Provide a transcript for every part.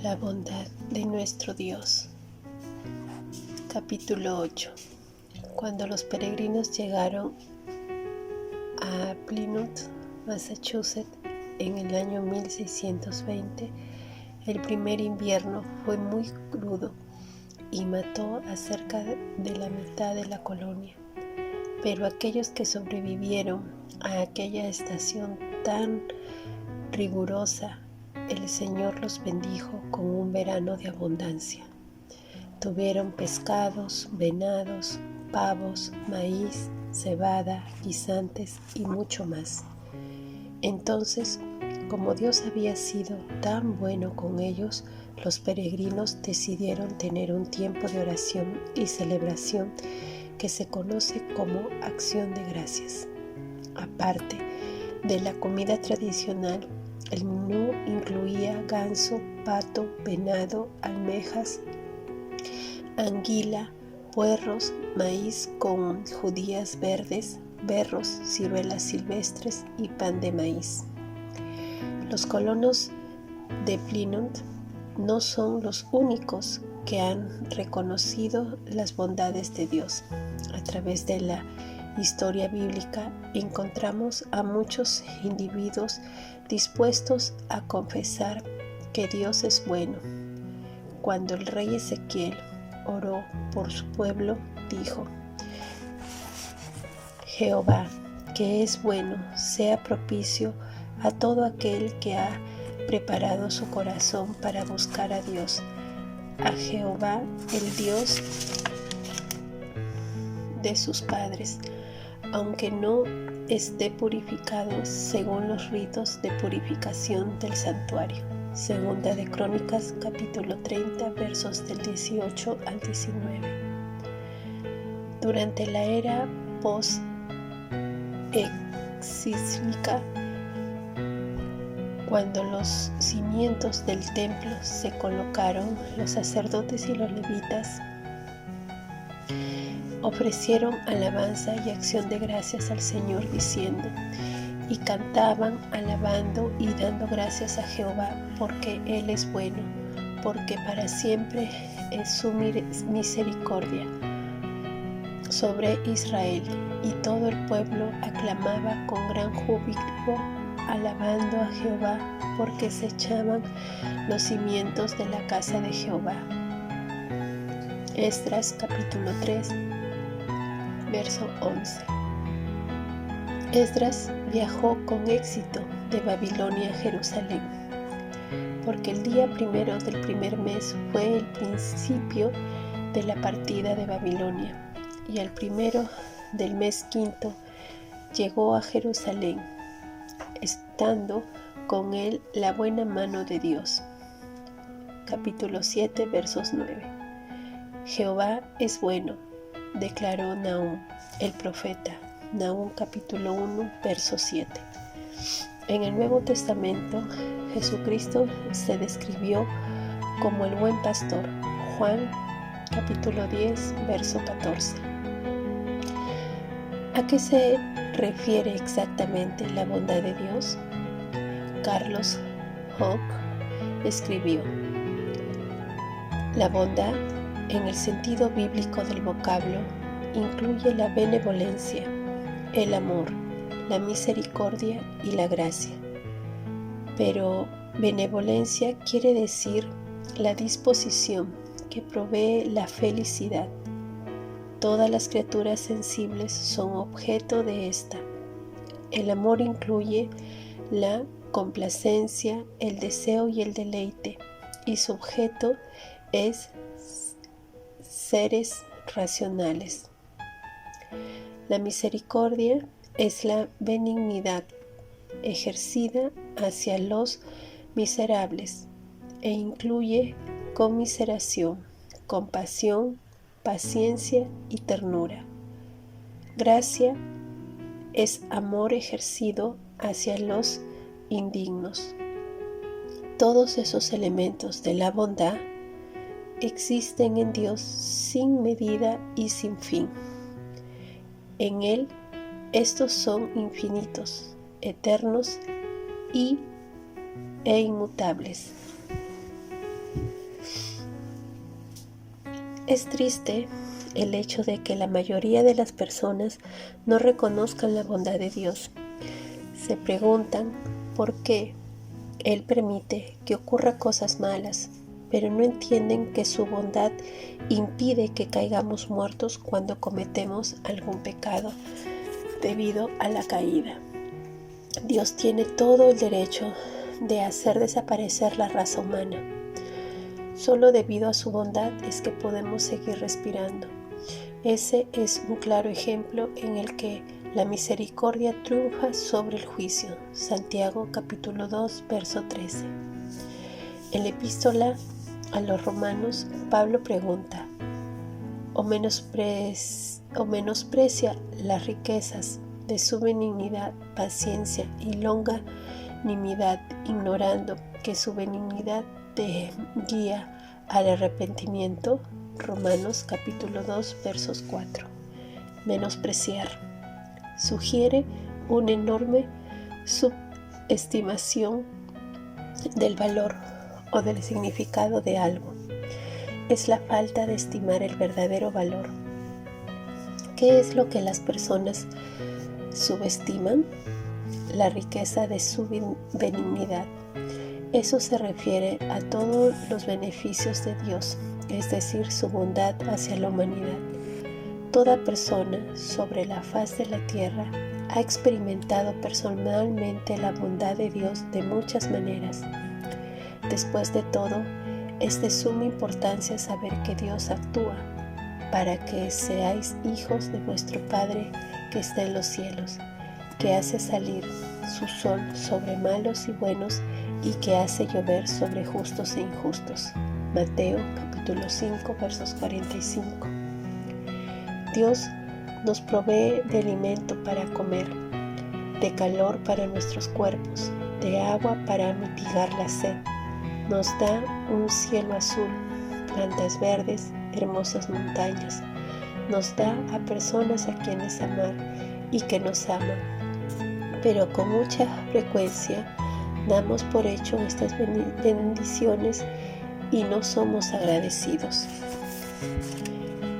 La bondad de nuestro Dios. Capítulo 8. Cuando los peregrinos llegaron a Plymouth, Massachusetts, en el año 1620, el primer invierno fue muy crudo y mató a cerca de la mitad de la colonia. Pero aquellos que sobrevivieron a aquella estación tan rigurosa, el Señor los bendijo con un verano de abundancia. Tuvieron pescados, venados, pavos, maíz, cebada, guisantes y mucho más. Entonces, como Dios había sido tan bueno con ellos, los peregrinos decidieron tener un tiempo de oración y celebración que se conoce como Acción de Gracias. Aparte de la comida tradicional, el menú incluía ganso, pato, venado, almejas, anguila, puerros, maíz con judías verdes, berros, ciruelas silvestres y pan de maíz. Los colonos de Plymouth no son los únicos que han reconocido las bondades de Dios. A través de la historia bíblica encontramos a muchos individuos dispuestos a confesar que Dios es bueno. Cuando el rey Ezequiel oró por su pueblo, dijo: Jehová, que es bueno, sea propicio a todo aquel que ha preparado su corazón para buscar a Dios, a Jehová, el Dios de sus padres, aunque no esté purificado según los ritos de purificación del santuario. Segunda de Crónicas, capítulo 30, versos del 18 al 19. Durante la era post-exílica, cuando los cimientos del templo se colocaron, los sacerdotes y los levitas ofrecieron alabanza y acción de gracias al Señor diciendo, y cantaban alabando y dando gracias a Jehová, porque Él es bueno, porque para siempre es su misericordia sobre Israel. Y todo el pueblo aclamaba con gran júbilo, alabando a Jehová, porque se echaban los cimientos de la casa de Jehová. Esdras capítulo 3, verso 11. Esdras viajó con éxito de Babilonia a Jerusalén, porque el día primero del primer mes fue el principio de la partida de Babilonia, y el primero del mes quinto llegó a Jerusalén, estando con él la buena mano de Dios. Capítulo 7, versos 9. Jehová es bueno, declaró Nahum, el profeta. Nahum capítulo 1, verso 7. En el Nuevo Testamento, Jesucristo se describió como el buen pastor. Juan capítulo 10, verso 14. ¿A qué se refiere exactamente la bondad de Dios? Carlos Hock escribió: la bondad, en el sentido bíblico del vocablo, incluye la benevolencia, el amor, la misericordia y la gracia. Pero benevolencia quiere decir la disposición que provee la felicidad. Todas las criaturas sensibles son objeto de esta. El amor incluye la complacencia, el deseo y el deleite, y su objeto es seres racionales. La misericordia es la benignidad ejercida hacia los miserables e incluye conmiseración, compasión, paciencia y ternura. Gracia es amor ejercido hacia los indignos. Todos esos elementos de la bondad existen en Dios sin medida y sin fin. En Él, estos son infinitos, eternos e inmutables. Es triste el hecho de que la mayoría de las personas no reconozcan la bondad de Dios. Se preguntan por qué Él permite que ocurran cosas malas, pero no entienden que su bondad impide que caigamos muertos cuando cometemos algún pecado debido a la caída. Dios tiene todo el derecho de hacer desaparecer la raza humana. Solo debido a su bondad es que podemos seguir respirando. Ese es un claro ejemplo en el que la misericordia triunfa sobre el juicio. Santiago capítulo 2, verso 13. En la epístola a los Romanos, Pablo pregunta: ¿O menosprecia las riquezas de su benignidad, paciencia y longanimidad, ignorando que su benignidad te guía al arrepentimiento? Romanos capítulo 2, versos 4. Menospreciar sugiere una enorme subestimación del valor o del significado de algo. Es la falta de estimar el verdadero valor. ¿Qué es lo que las personas subestiman? La riqueza de su benignidad. Eso se refiere a todos los beneficios de Dios, es decir, su bondad hacia la humanidad. Toda persona sobre la faz de la tierra ha experimentado personalmente la bondad de Dios de muchas maneras. Después de todo, es de suma importancia saber que Dios actúa para que seáis hijos de vuestro Padre que está en los cielos, que hace salir su sol sobre malos y buenos y que hace llover sobre justos e injustos. Mateo capítulo 5, versos 45. Dios nos provee de alimento para comer, de calor para nuestros cuerpos, de agua para mitigar la sed. Nos da un cielo azul, plantas verdes, hermosas montañas. Nos da a personas a quienes amar y que nos aman. Pero con mucha frecuencia damos por hecho estas bendiciones y no somos agradecidos.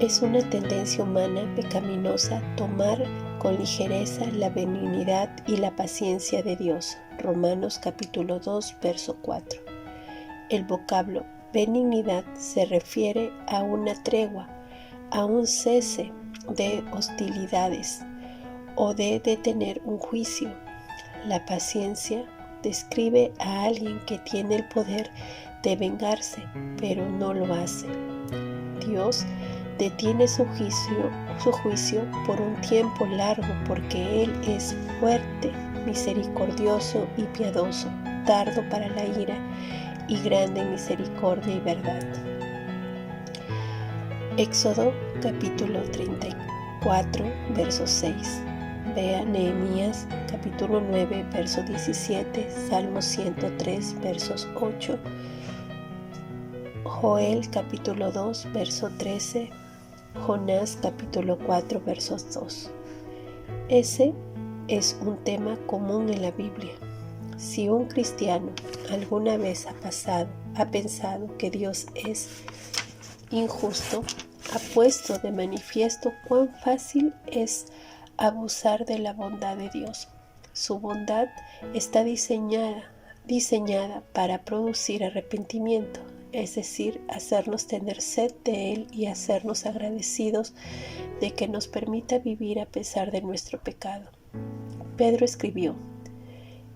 Es una tendencia humana pecaminosa tomar con ligereza la benignidad y la paciencia de Dios. Romanos capítulo 2, verso 4. El vocablo benignidad se refiere a una tregua, a un cese de hostilidades o de detener un juicio. La paciencia describe a alguien que tiene el poder de vengarse, pero no lo hace. Dios detiene su juicio por un tiempo largo porque Él es fuerte, misericordioso y piadoso, tardo para la ira y grande en misericordia y verdad. Éxodo capítulo 34, verso 6. Vea Nehemías capítulo 9, verso 17, Salmo 103, versos 8, Joel capítulo 2, verso 13, Jonás capítulo 4, versos 2. Ese es un tema común en la Biblia. Si un cristiano alguna vez ha pensado que Dios es injusto, ha puesto de manifiesto cuán fácil es abusar de la bondad de Dios. Su bondad está diseñada para producir arrepentimiento, es decir, hacernos tener sed de Él y hacernos agradecidos de que nos permita vivir a pesar de nuestro pecado. Pedro escribió: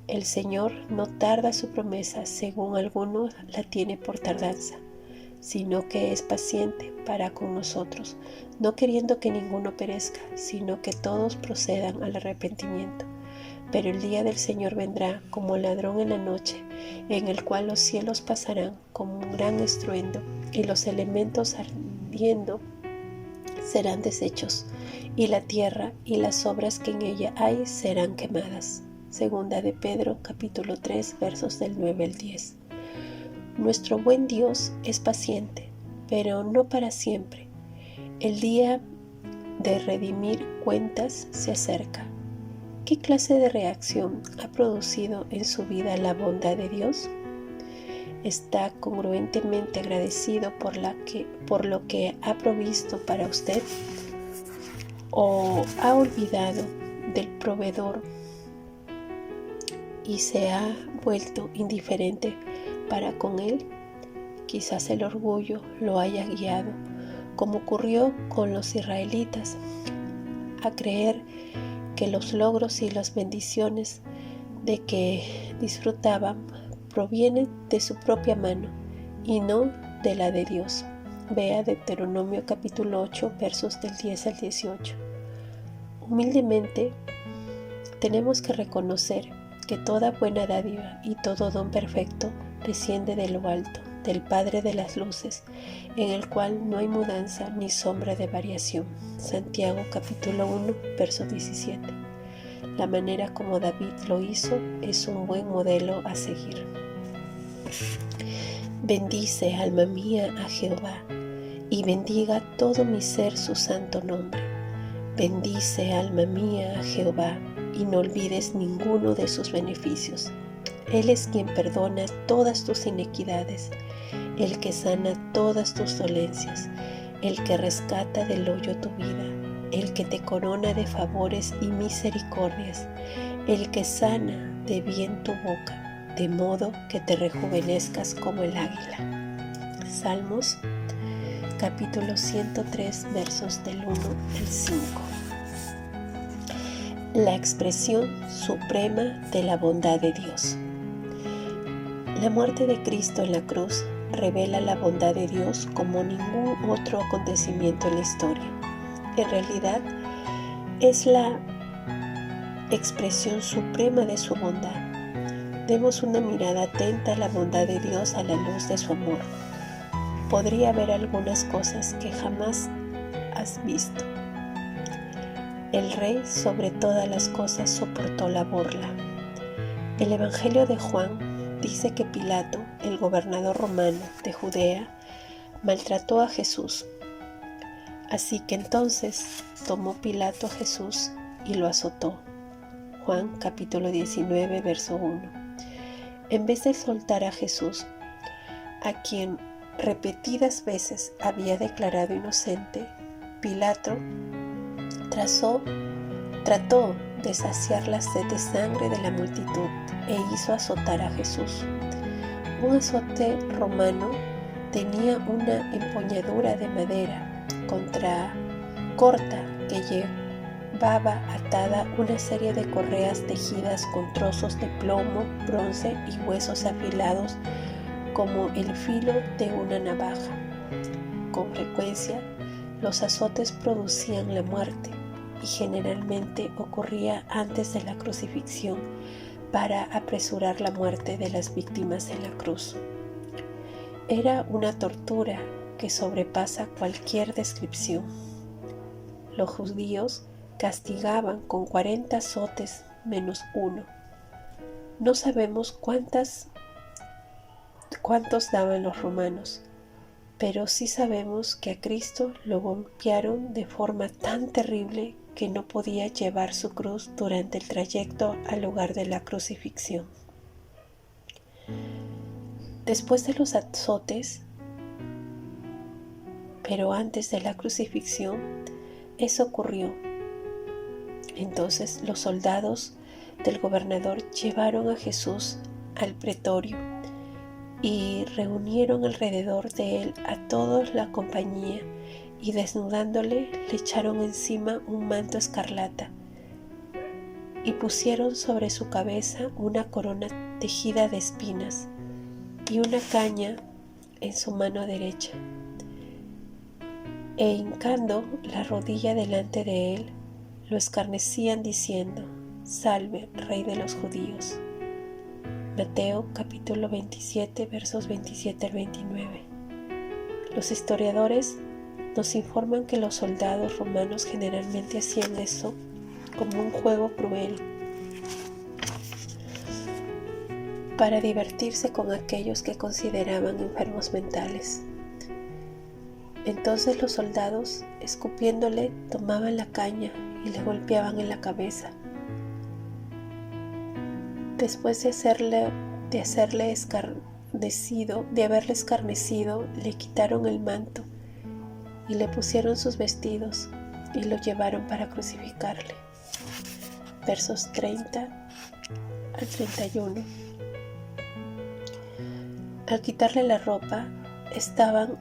el Señor no tarda su promesa, según algunos la tiene por tardanza, sino que es paciente para con nosotros, no queriendo que ninguno perezca, sino que todos procedan al arrepentimiento. Pero el día del Señor vendrá como ladrón en la noche, en el cual los cielos pasarán como un gran estruendo, y los elementos ardiendo serán deshechos, y la tierra y las obras que en ella hay serán quemadas. Segunda de Pedro capítulo 3, versos del 9 al 10. Nuestro buen Dios es paciente, pero no para siempre. El día de redimir cuentas se acerca. ¿Qué clase de reacción ha producido en su vida la bondad de Dios? ¿Está congruentemente agradecido por lo que ha provisto para usted? ¿O ha olvidado del proveedor y se ha vuelto indiferente para con él? Quizás el orgullo lo haya guiado, como ocurrió con los israelitas, a creer que los logros y las bendiciones de que disfrutaban provienen de su propia mano y no de la de Dios. Vea Deuteronomio capítulo 8, versos del 10 al 18. Humildemente tenemos que reconocer que toda buena dádiva y todo don perfecto desciende de lo alto, del Padre de las luces, en el cual no hay mudanza ni sombra de variación. Santiago capítulo 1, verso 17. La manera como David lo hizo es un buen modelo a seguir. Bendice, alma mía, a Jehová, y bendiga todo mi ser su santo nombre. Bendice, alma mía, a Jehová, y no olvides ninguno de sus beneficios. Él es quien perdona todas tus iniquidades, el que sana todas tus dolencias, el que rescata del hoyo tu vida, el que te corona de favores y misericordias, el que sana de bien tu boca, de modo que te rejuvenezcas como el águila. Salmos capítulo 103, versos del 1 al 5. La expresión suprema de la bondad de Dios. La muerte de Cristo en la cruz revela la bondad de Dios como ningún otro acontecimiento en la historia. En realidad, es la expresión suprema de su bondad. Demos una mirada atenta a la bondad de Dios a la luz de su amor. Podría haber algunas cosas que jamás has visto. El rey sobre todas las cosas soportó la burla. El Evangelio de Juan dice que Pilato, el gobernador romano de Judea, maltrató a Jesús. Así que entonces tomó Pilato a Jesús y lo azotó. Juan capítulo 19, verso 1. En vez de soltar a Jesús, a quien repetidas veces había declarado inocente, Pilato trató de saciar la sed de sangre de la multitud e hizo azotar a Jesús. Un azote romano tenía una empuñadura de madera corta que llevaba atada una serie de correas tejidas con trozos de plomo, bronce y huesos afilados como el filo de una navaja. Con frecuencia, los azotes producían la muerte y generalmente ocurría antes de la crucifixión para apresurar la muerte de las víctimas en la cruz. Era una tortura que sobrepasa cualquier descripción. Los judíos castigaban con 40 azotes menos uno. No sabemos cuántos daban los romanos, pero sí sabemos que a Cristo lo golpearon de forma tan terrible que no podía llevar su cruz durante el trayecto al lugar de la crucifixión. Después de los azotes, pero antes de la crucifixión, eso ocurrió. Entonces los soldados del gobernador llevaron a Jesús al pretorio y reunieron alrededor de él a toda la compañía y desnudándole le echaron encima un manto escarlata y pusieron sobre su cabeza una corona tejida de espinas y una caña en su mano derecha. E hincando la rodilla delante de él, lo escarnecían diciendo: «Salve, Rey de los judíos». Mateo capítulo 27, versos 27 al 29. Los historiadores nos informan que los soldados romanos generalmente hacían eso como un juego cruel para divertirse con aquellos que consideraban enfermos mentales. Entonces los soldados, escupiéndole, tomaban la caña y le golpeaban en la cabeza. Después de hacerle haberle escarnecido, le quitaron el manto y le pusieron sus vestidos y lo llevaron para crucificarle. Versos 30 al 31. Al quitarle la ropa, estaban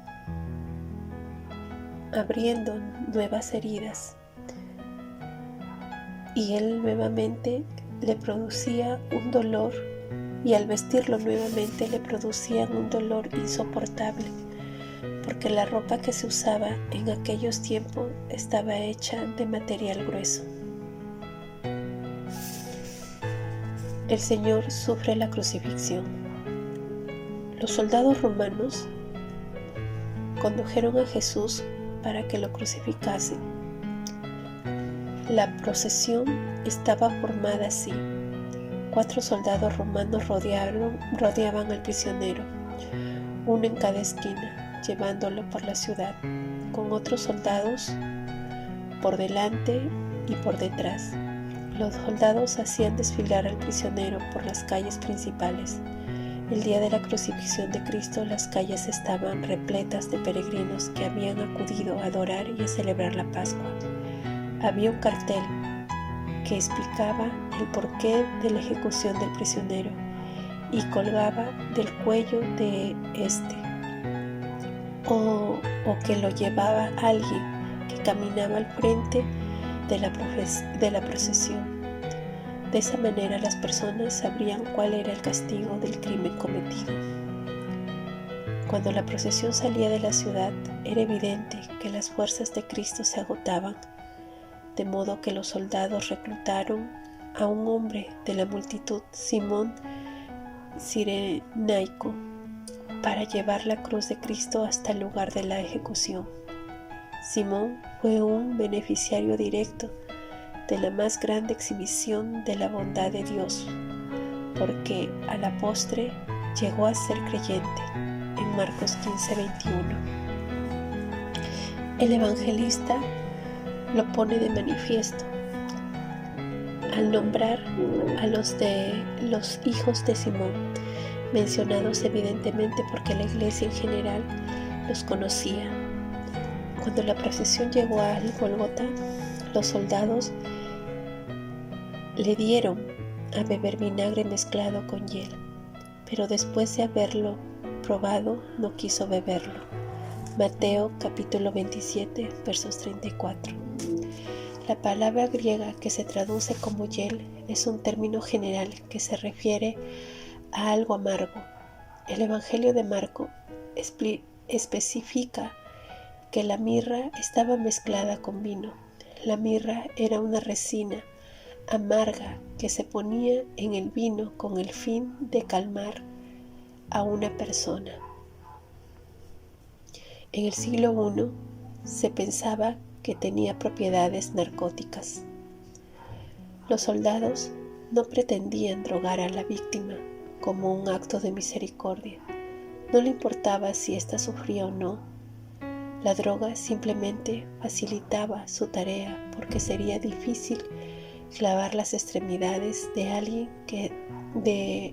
abriendo nuevas heridas y él nuevamente le producía un dolor, y al vestirlo nuevamente le producían un dolor insoportable, porque la ropa que se usaba en aquellos tiempos estaba hecha de material grueso. El Señor sufre la crucifixión. Los soldados romanos condujeron a Jesús para que lo crucificasen. La procesión estaba formada así. 4 soldados romanos rodeaban al prisionero, uno en cada esquina, llevándolo por la ciudad, con otros soldados por delante y por detrás. Los soldados hacían desfilar al prisionero por las calles principales. El día de la crucifixión de Cristo, las calles estaban repletas de peregrinos que habían acudido a adorar y a celebrar la Pascua. Había un cartel que explicaba el porqué de la ejecución del prisionero y colgaba del cuello de este, o que lo llevaba alguien que caminaba al frente de la procesión. De esa manera las personas sabrían cuál era el castigo del crimen cometido. Cuando la procesión salía de la ciudad, era evidente que las fuerzas de Cristo se agotaban, de modo que los soldados reclutaron a un hombre de la multitud, Simón Cirenaico, para llevar la cruz de Cristo hasta el lugar de la ejecución. Simón fue un beneficiario directo de la más grande exhibición de la bondad de Dios, porque a la postre llegó a ser creyente, en Marcos 15:21. El evangelista lo pone de manifiesto al nombrar a los hijos de Simón, mencionados evidentemente porque la iglesia en general los conocía. Cuando la procesión llegó al Gólgota, los soldados le dieron a beber vinagre mezclado con hiel, pero después de haberlo probado no quiso beberlo. Mateo capítulo 27, versos 34. La palabra griega que se traduce como hiel es un término general que se refiere a algo amargo. El Evangelio de Marco especifica que la mirra estaba mezclada con vino. La mirra era una resina amarga que se ponía en el vino con el fin de calmar a una persona. En el siglo I se pensaba que tenía propiedades narcóticas. Los soldados no pretendían drogar a la víctima como un acto de misericordia. No le importaba si ésta sufría o no. La droga simplemente facilitaba su tarea porque sería difícil clavar las extremidades de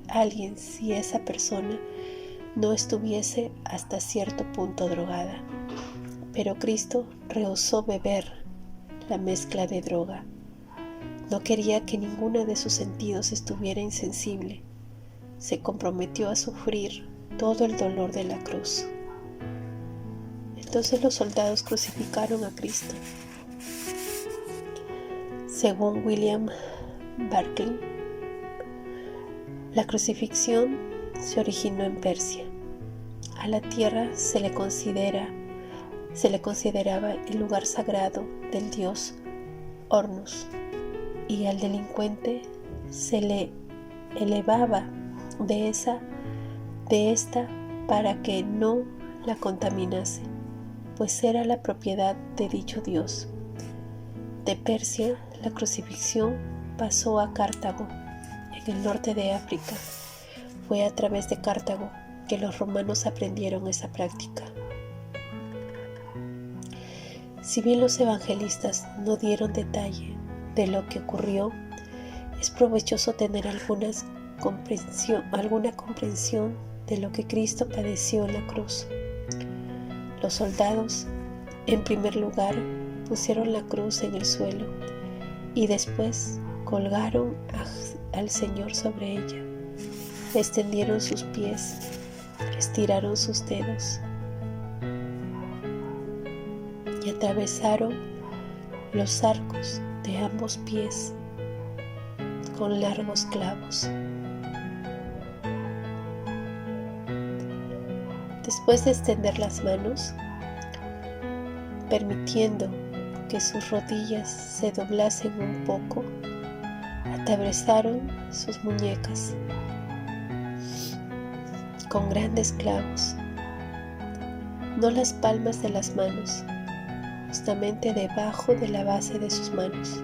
alguien si esa persona no estuviese hasta cierto punto drogada. Pero Cristo rehusó beber la mezcla de droga. No quería que ninguno de sus sentidos estuviera insensible. Se comprometió a sufrir todo el dolor de la cruz. Entonces los soldados crucificaron a Cristo. Según William Barclay, la crucifixión se originó en Persia. A la tierra se le consideraba el lugar sagrado del dios Horus, y al delincuente se le elevaba de esta para que no la contaminase, pues era la propiedad de dicho dios. De Persia, la crucifixión pasó a Cartago, en el norte de África. Fue a través de Cartago que los romanos aprendieron esa práctica. Si bien los evangelistas no dieron detalle de lo que ocurrió, es provechoso tener alguna comprensión de lo que Cristo padeció en la cruz. Los soldados, en primer lugar, pusieron la cruz en el suelo y después colgaron al Señor sobre ella. Extendieron sus pies, estiraron sus dedos y atravesaron los arcos de ambos pies con largos clavos. Después de extender las manos, permitiendo que sus rodillas se doblasen un poco, atravesaron sus muñecas con grandes clavos, no las palmas de las manos, justamente debajo de la base de sus manos.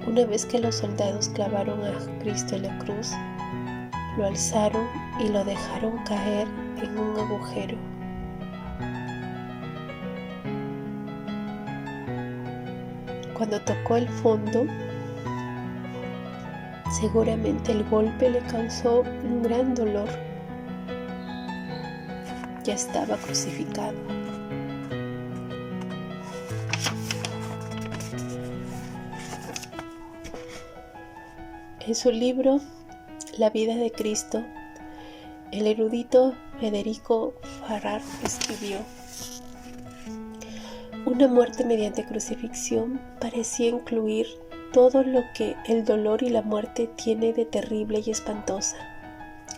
Una vez que los soldados clavaron a Cristo en la cruz, lo alzaron y lo dejaron caer en un agujero. Cuando tocó el fondo, seguramente el golpe le causó un gran dolor. Ya estaba crucificado. En su libro La vida de Cristo, el erudito Federico Farrar escribió: una muerte mediante crucifixión parecía incluir todo lo que el dolor y la muerte tiene de terrible y espantosa,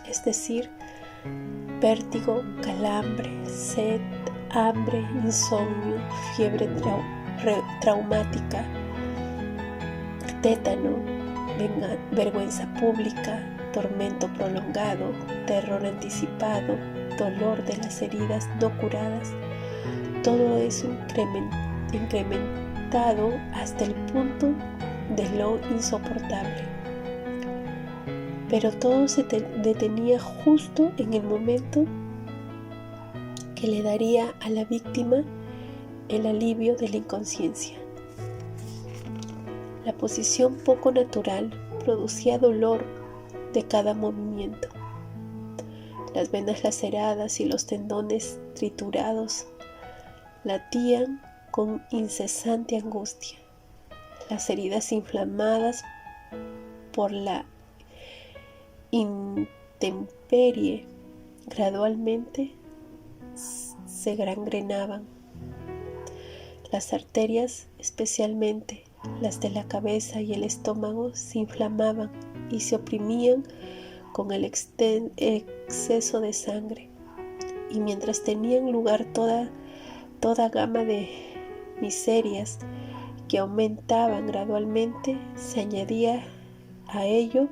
es decir, vértigo, calambre, sed, hambre, insomnio, fiebre traumática, tétano, vergüenza pública, tormento prolongado, terror anticipado, dolor de las heridas no curadas. Todo eso incrementado hasta el punto de lo insoportable. Pero todo se detenía justo en el momento que le daría a la víctima el alivio de la inconsciencia. La posición poco natural producía dolor de cada movimiento. Las venas laceradas y los tendones triturados latían con incesante angustia. Las heridas inflamadas por la intemperie gradualmente se gangrenaban. Las arterias, especialmente las de la cabeza y el estómago, se inflamaban y se oprimían con el exceso de sangre. Y mientras tenían lugar toda gama de miserias que aumentaban gradualmente, se añadía a ello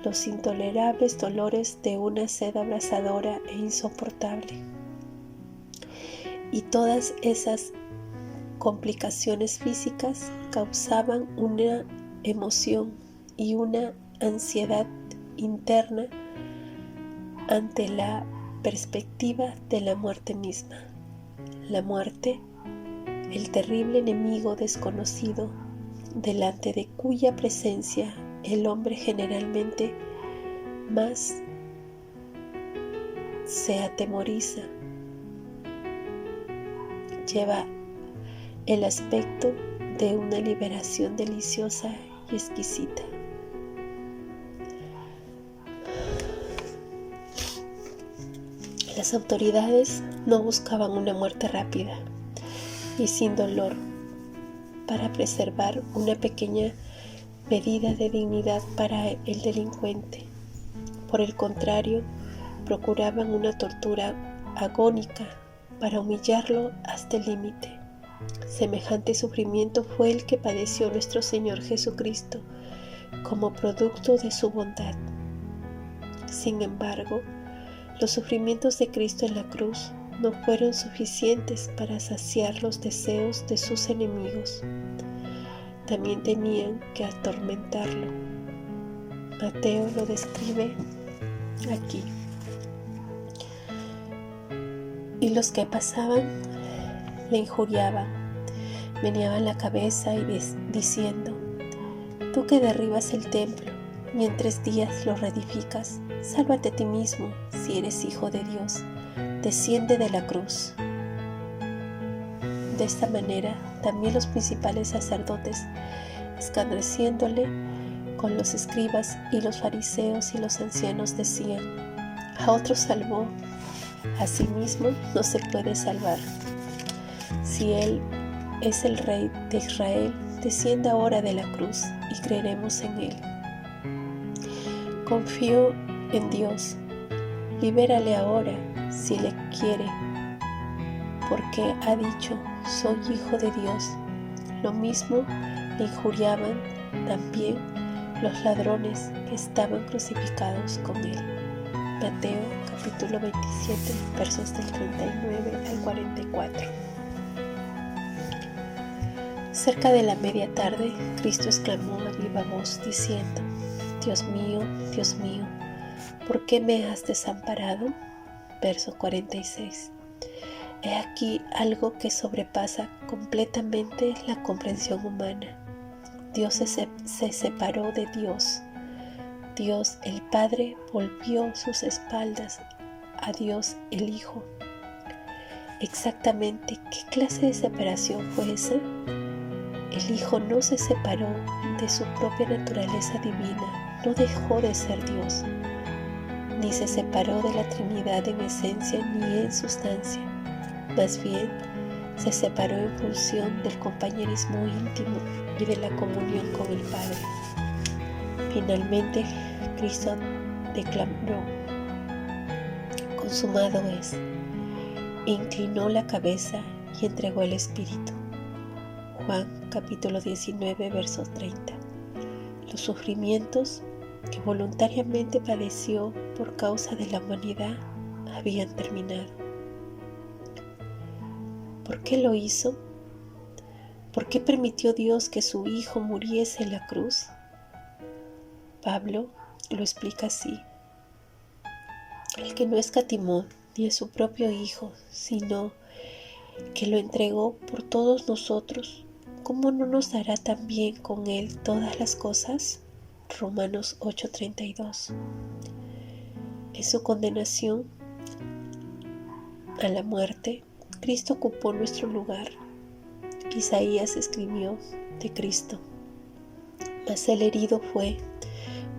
los intolerables dolores de una sed abrasadora e insoportable. Y todas esas complicaciones físicas causaban una emoción y una ansiedad interna ante la perspectiva de la muerte misma. La muerte, el terrible enemigo desconocido, delante de cuya presencia el hombre generalmente más se atemoriza, lleva el aspecto de una liberación deliciosa y exquisita. Las autoridades no buscaban una muerte rápida y sin dolor para preservar una pequeña medida de dignidad para el delincuente. Por el contrario, procuraban una tortura agónica para humillarlo hasta el límite. Semejante sufrimiento fue el que padeció nuestro Señor Jesucristo como producto de su bondad. Sin embargo, los sufrimientos de Cristo en la cruz no fueron suficientes para saciar los deseos de sus enemigos. También tenían que atormentarlo. Mateo lo describe aquí. Y los que pasaban le injuriaban, meneaban la cabeza y diciendo: tú que derribas el templo y en 3 días lo reedificas, sálvate a ti mismo, si eres hijo de Dios, desciende de la cruz. De esta manera, también los principales sacerdotes, escarneciéndole con los escribas y los fariseos y los ancianos, decían: a otro salvó, a sí mismo no se puede salvar. Si él es el Rey de Israel, descienda ahora de la cruz y creeremos en él. Confío en Dios, libérale ahora si le quiere, porque ha dicho: soy hijo de Dios. Lo mismo le injuriaban también los ladrones que estaban crucificados con él. Mateo capítulo 27, versos del 39 al 44. Cerca de la media tarde, Cristo exclamó a viva voz diciendo: Dios mío, ¿por qué me has desamparado? Verso 46. He aquí algo que sobrepasa completamente la comprensión humana. Dios se separó de Dios. Dios el Padre volvió sus espaldas a Dios el Hijo. Exactamente, ¿qué clase de separación fue esa? El Hijo no se separó de su propia naturaleza divina, no dejó de ser Dios, ni se separó de la Trinidad en esencia ni en sustancia. Más bien, se separó en función del compañerismo íntimo y de la comunión con el Padre. Finalmente, Cristo declaró: consumado es. Inclinó la cabeza y entregó el Espíritu. Juan capítulo 19, verso 30. Los sufrimientos que voluntariamente padeció por causa de la humanidad habían terminado. ¿Por qué lo hizo? ¿Por qué permitió Dios que su Hijo muriese en la cruz? Pablo lo explica así: el que no escatimó ni a su propio Hijo, sino que lo entregó por todos nosotros, ¿cómo no nos dará también con él todas las cosas? Romanos 8:32. En su condenación a la muerte, Cristo ocupó nuestro lugar. Isaías escribió de Cristo: mas el herido fue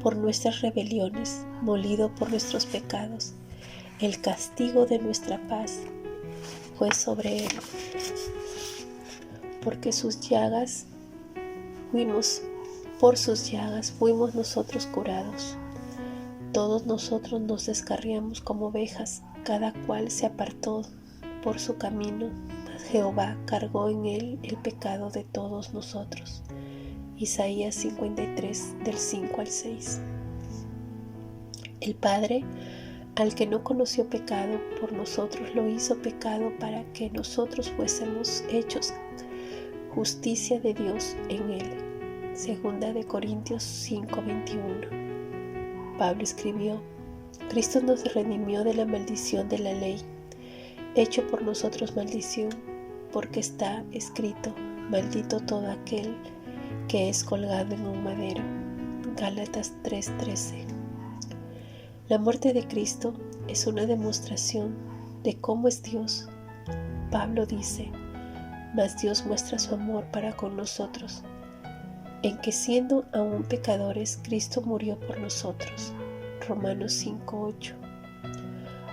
por nuestras rebeliones, molido por nuestros pecados. El castigo de nuestra paz fue sobre él. Por sus llagas fuimos nosotros curados. Todos nosotros nos descarriamos como ovejas, cada cual se apartó por su camino, mas Jehová cargó en él el pecado de todos nosotros. Isaías 53, del 5 al 6. El Padre, al que no conoció pecado, por nosotros lo hizo pecado para que nosotros fuésemos hechos justicia de Dios en él. Segunda de Corintios 5:21. Pablo escribió: Cristo nos redimió de la maldición de la ley, hecho por nosotros maldición, porque está escrito: maldito todo aquel que es colgado en un madero. Gálatas 3:13. La muerte de Cristo es una demostración de cómo es Dios. Pablo dice: mas Dios muestra su amor para con nosotros, en que siendo aún pecadores, Cristo murió por nosotros. Romanos 5:8.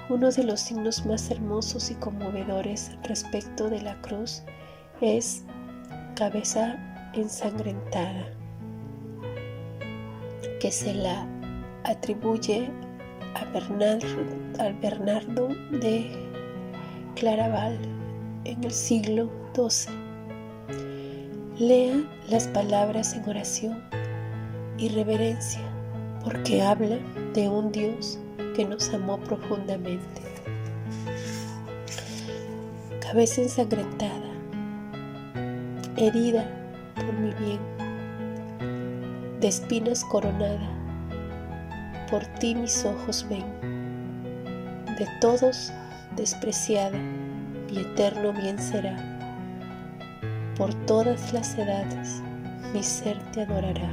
Uno de los signos más hermosos y conmovedores respecto de la cruz es cabeza ensangrentada, que se la atribuye a Bernardo de Claraval en el siglo XII. Lea las palabras en oración y reverencia, porque habla de un Dios que nos amó profundamente. Cabeza ensangrentada, herida por mi bien, de espinas coronada, por ti mis ojos ven, de todos despreciada, mi eterno bien será. Por todas las edades mi ser te adorará.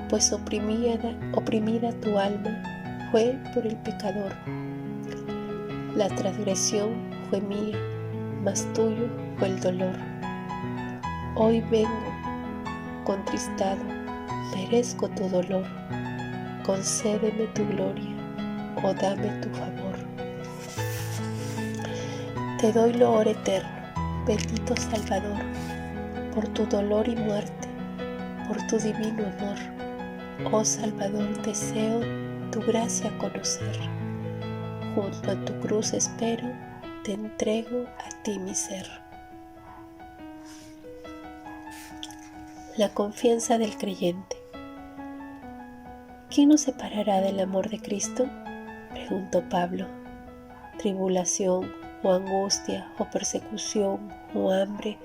Pues oprimida tu alma fue por el pecador. La transgresión fue mía, mas tuyo fue el dolor. Hoy vengo contristado, merezco tu dolor. Concédeme tu gloria, o dame tu favor. Te doy loor eterno, bendito Salvador, por tu dolor y muerte, por tu divino amor. Oh Salvador, deseo tu gracia conocer. Junto a tu cruz espero, te entrego a ti mi ser. La confianza del creyente. ¿Quién nos separará del amor de Cristo?, preguntó Pablo. ¿Tribulación, o angustia, o persecución, o hambre,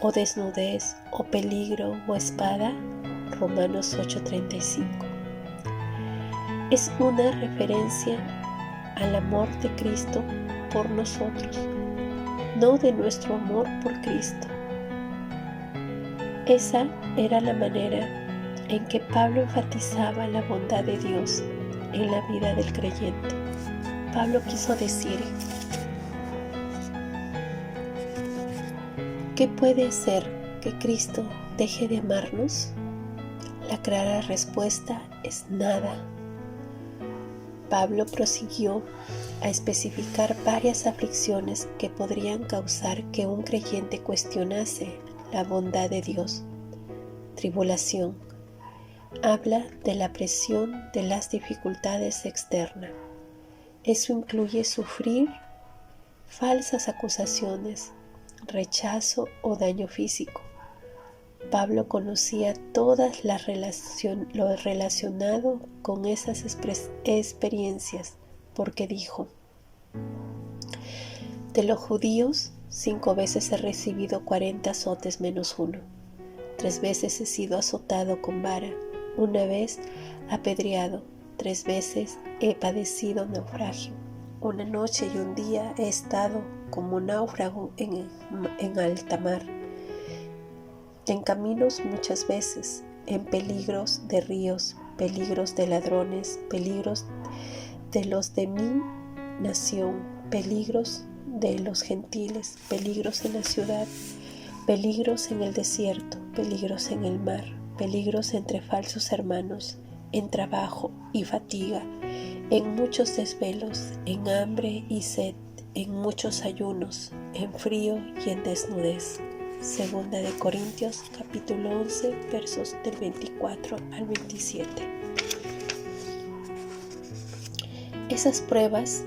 o desnudez, o peligro, o espada? Romanos 8:35. Es una referencia al amor de Cristo por nosotros, no de nuestro amor por Cristo. Esa era la manera en que Pablo enfatizaba la bondad de Dios en la vida del creyente. Pablo quiso decir: ¿qué puede hacer que Cristo deje de amarnos? La clara respuesta es nada. Pablo prosiguió a especificar varias aflicciones que podrían causar que un creyente cuestionase la bondad de Dios. Tribulación. Habla de la presión de las dificultades externas. Eso incluye sufrir falsas acusaciones, rechazo o daño físico. Pablo conocía todas lo relacionado con esas experiencias, porque dijo: de los judíos 5 veces he recibido 40 azotes menos 1. 3 veces he sido azotado con vara, 1 vez apedreado, 3 veces he padecido naufragio. 1 noche y 1 día he estado como náufrago en alta mar, en caminos muchas veces, en peligros de ríos, peligros de ladrones, peligros de los de mi nación, peligros de los gentiles, peligros en la ciudad, peligros en el desierto, peligros en el mar, peligros entre falsos hermanos, en trabajo y fatiga, en muchos desvelos, en hambre y sed, en muchos ayunos, en frío y en desnudez. Segunda de Corintios, capítulo 11, versos del 24 al 27. Esas pruebas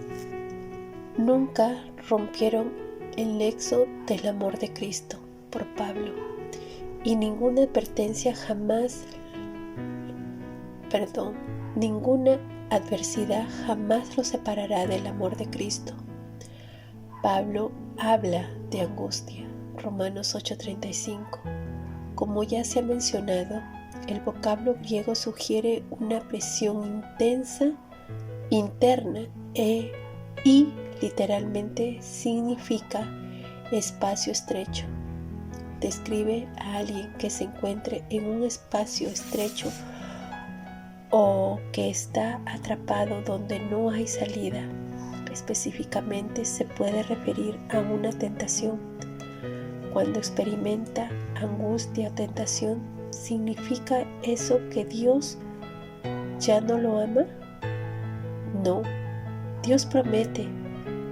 nunca rompieron el nexo del amor de Cristo por Pablo, y ninguna adversidad jamás lo separará del amor de Cristo. Pablo habla de angustia, Romanos 8:35. Como ya se ha mencionado, el vocablo griego sugiere una presión intensa, interna y literalmente significa espacio estrecho. Describe a alguien que se encuentre en un espacio estrecho o que está atrapado donde no hay salida. Específicamente se puede referir a una tentación. Cuando experimenta angustia o tentación, ¿significa eso que Dios ya no lo ama? No. Dios promete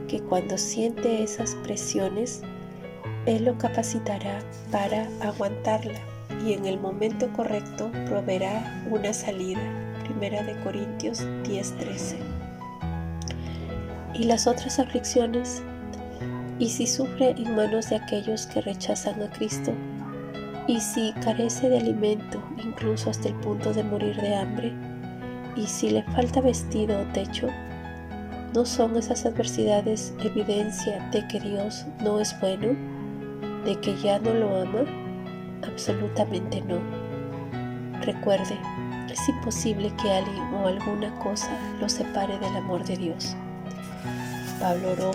que cuando siente esas presiones, Él lo capacitará para aguantarla y en el momento correcto proveerá una salida. Primera de Corintios 10:13. ¿Y las otras aflicciones? ¿Y si sufre en manos de aquellos que rechazan a Cristo? ¿Y si carece de alimento, incluso hasta el punto de morir de hambre? ¿Y si le falta vestido o techo? ¿No son esas adversidades evidencia de que Dios no es bueno? ¿De que ya no lo ama? Absolutamente no. Recuerde, es imposible que alguien o alguna cosa lo separe del amor de Dios. Pablo oró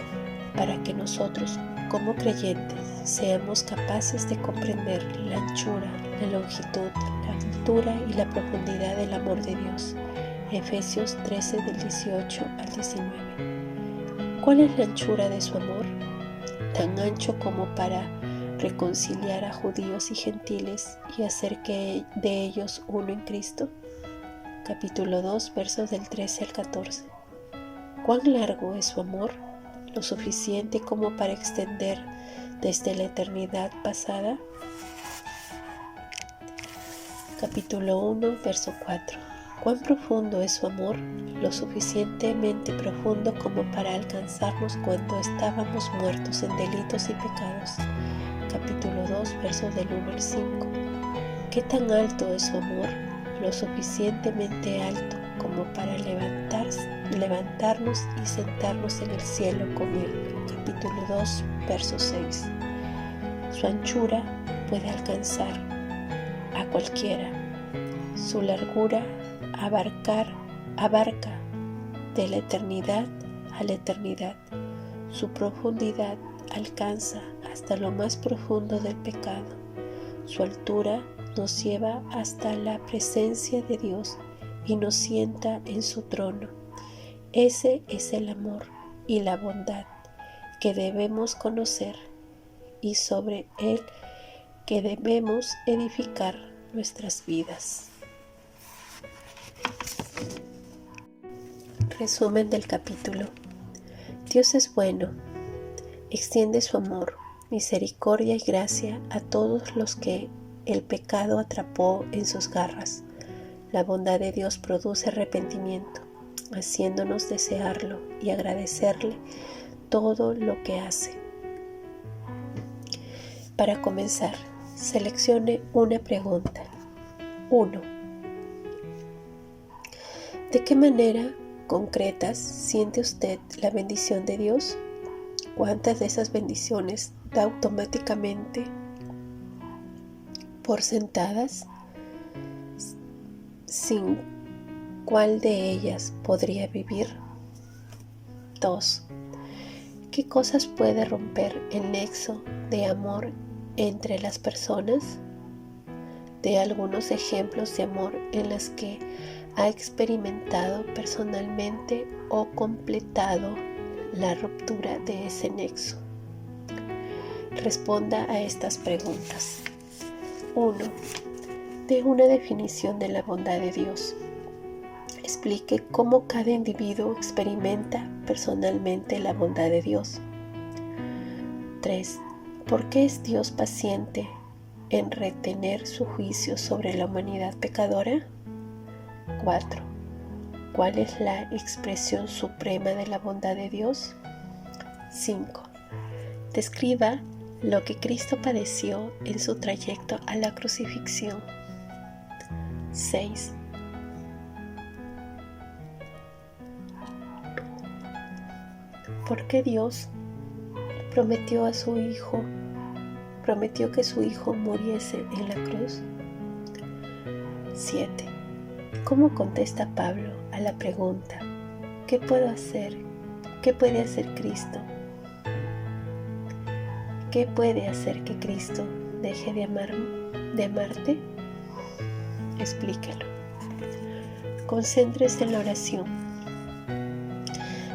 para que nosotros, como creyentes, seamos capaces de comprender la anchura, la longitud, la altura y la profundidad del amor de Dios. Efesios 13 del 18 al 19. ¿Cuál es la anchura de su amor? Tan ancho como para reconciliar a judíos y gentiles y hacer de ellos uno en Cristo. Capítulo 2, versos del 13 al 14. ¿Cuán largo es su amor? Lo suficiente como para extender desde la eternidad pasada. Capítulo 1, verso 4. ¿Cuán profundo es su amor? Lo suficientemente profundo como para alcanzarnos cuando estábamos muertos en delitos y pecados. Capítulo 2, versos del 1 al 5. ¿Qué tan alto es su amor? Lo suficientemente alto como para levantarnos y sentarnos en el cielo con Él. Capítulo 2, verso 6. Su anchura puede alcanzar a cualquiera. Su largura abarca de la eternidad a la eternidad. Su profundidad alcanza hasta lo más profundo del pecado. Su altura nos lleva hasta la presencia de Dios y nos sienta en su trono. Ese es el amor y la bondad que debemos conocer y sobre él que debemos edificar nuestras vidas. Resumen del capítulo. Dios es bueno, extiende su amor, misericordia y gracia a todos los que el pecado atrapó en sus garras. La bondad de Dios produce arrepentimiento, haciéndonos desearlo y agradecerle todo lo que hace. Para comenzar, seleccione una pregunta. 1. ¿De qué manera concretas siente usted la bendición de Dios? ¿Cuántas de esas bendiciones da automáticamente por sentadas? ¿Sin cuál de ellas podría vivir? 2. ¿Qué cosas puede romper el nexo de amor entre las personas? De algunos ejemplos de amor en las que ha experimentado personalmente o completado la ruptura de ese nexo. Responda a estas preguntas. 1. Dé una definición de la bondad de Dios. Explique cómo cada individuo experimenta personalmente la bondad de Dios. 3. ¿Por qué es Dios paciente en retener su juicio sobre la humanidad pecadora? 4. ¿Cuál es la expresión suprema de la bondad de Dios? 5. Describa lo que Cristo padeció en su trayecto a la crucifixión. 6. ¿Por qué Dios prometió que su Hijo muriese en la cruz? 7. ¿Cómo contesta Pablo a la pregunta, ¿qué puedo hacer? ¿Qué puede hacer Cristo? ¿Qué puede hacer que Cristo deje de amarte? Explíquelo. Concéntrese en la oración.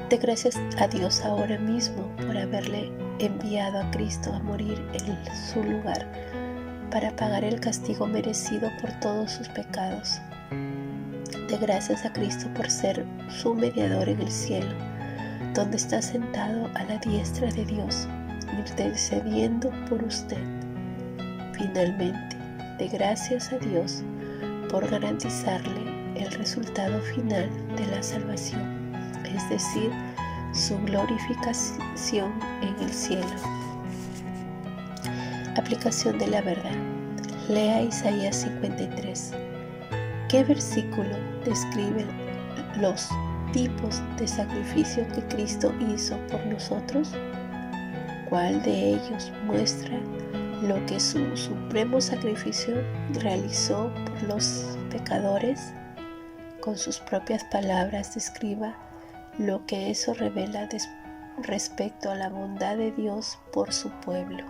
De gracias a Dios ahora mismo por haberle enviado a Cristo a morir en su lugar para pagar el castigo merecido por todos sus pecados. De gracias a Cristo por ser su mediador en el cielo, donde está sentado a la diestra de Dios, intercediendo por usted. Finalmente, de gracias a Dios por garantizarle el resultado final de la salvación, es decir, su glorificación en el cielo. Aplicación de la verdad. Lea Isaías 53. ¿Qué versículo describe los tipos de sacrificio que Cristo hizo por nosotros? ¿Cuál de ellos muestra lo que su supremo sacrificio realizó por los pecadores? Con sus propias palabras describa lo que eso revela respecto a la bondad de Dios por su pueblo.